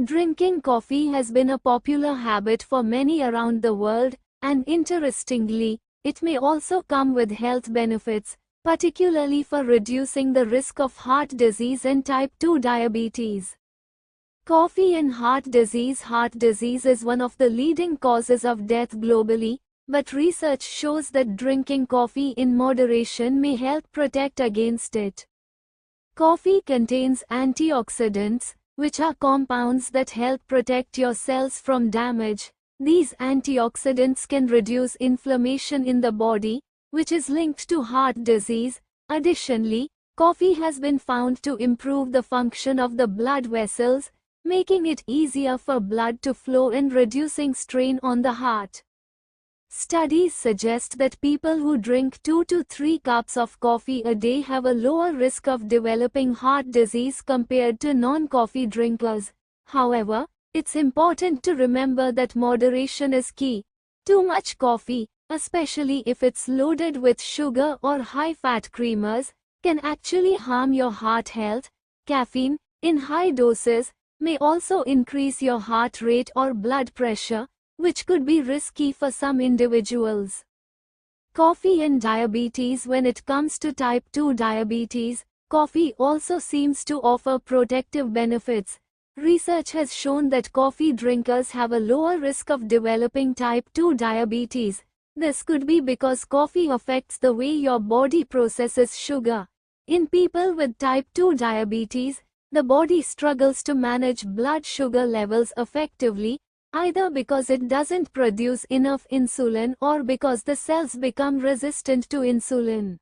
Drinking coffee has been a popular habit for many around the world, and interestingly, it may also come with health benefits, particularly for reducing the risk of heart disease and type 2 diabetes. Coffee and heart disease. Heart disease is one of the leading causes of death globally, but research shows that drinking coffee in moderation may help protect against it. Coffee contains antioxidants, which are compounds that help protect your cells from damage. These antioxidants can reduce inflammation in the body, which is linked to heart disease. Additionally, coffee has been found to improve the function of the blood vessels, making it easier for blood to flow and reducing strain on the heart. Studies suggest that people who drink 2 to 3 cups of coffee a day have a lower risk of developing heart disease compared to non-coffee drinkers. However, it's important to remember that moderation is key. Too much coffee, especially if it's loaded with sugar or high-fat creamers, can actually harm your heart health. Caffeine, in high doses, may also increase your heart rate or blood pressure, which could be risky for some individuals. Coffee and diabetes. When it comes to type 2 diabetes, coffee also seems to offer protective benefits. Research has shown that coffee drinkers have a lower risk of developing type 2 diabetes. This could be because coffee affects the way your body processes sugar. In people with type 2 diabetes, the body struggles to manage blood sugar levels effectively, either because it doesn't produce enough insulin or because the cells become resistant to insulin.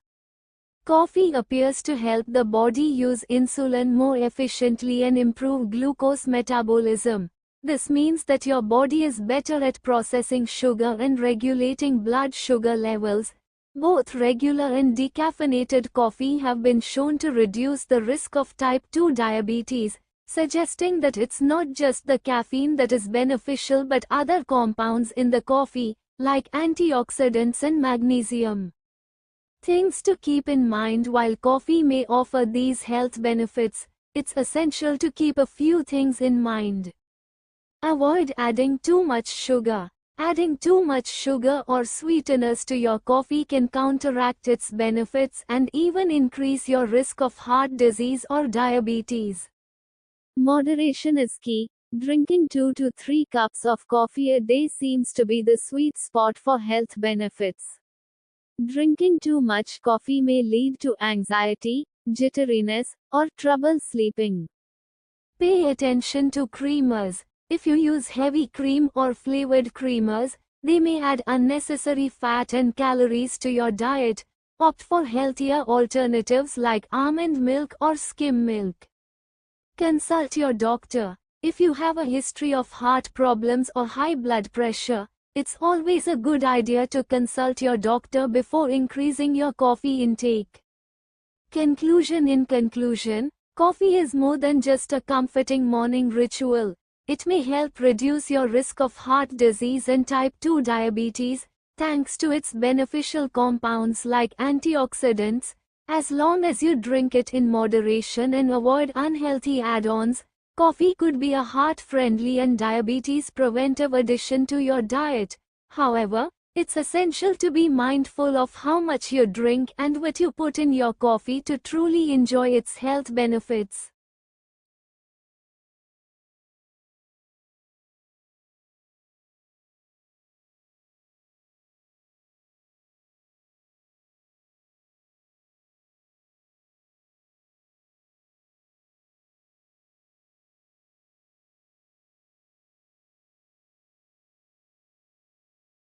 Coffee appears to help the body use insulin more efficiently and improve glucose metabolism. This means that your body is better at processing sugar and regulating blood sugar levels. Both regular and decaffeinated coffee have been shown to reduce the risk of type 2 diabetes, suggesting that it's not just the caffeine that is beneficial but other compounds in the coffee, like antioxidants and magnesium. Things to keep in mind. While coffee may offer these health benefits, it's essential to keep a few things in mind. Avoid adding too much sugar. Adding too much sugar or sweeteners to your coffee can counteract its benefits and even increase your risk of heart disease or diabetes. Moderation is key. Drinking 2 to 3 cups of coffee a day seems to be the sweet spot for health benefits. Drinking too much coffee may lead to anxiety, jitteriness, or trouble sleeping. Pay attention to creamers. If you use heavy cream or flavored creamers, they may add unnecessary fat and calories to your diet. Opt for healthier alternatives like almond milk or skim milk. Consult your doctor. If you have a history of heart problems or high blood pressure, it's always a good idea to consult your doctor before increasing your coffee intake. Conclusion. In conclusion, coffee is more than just a comforting morning ritual. It may help reduce your risk of heart disease and type 2 diabetes, thanks to its beneficial compounds like antioxidants. As long as you drink it in moderation and avoid unhealthy add-ons, coffee could be a heart-friendly and diabetes-preventive addition to your diet. However, it's essential to be mindful of how much you drink and what you put in your coffee to truly enjoy its health benefits.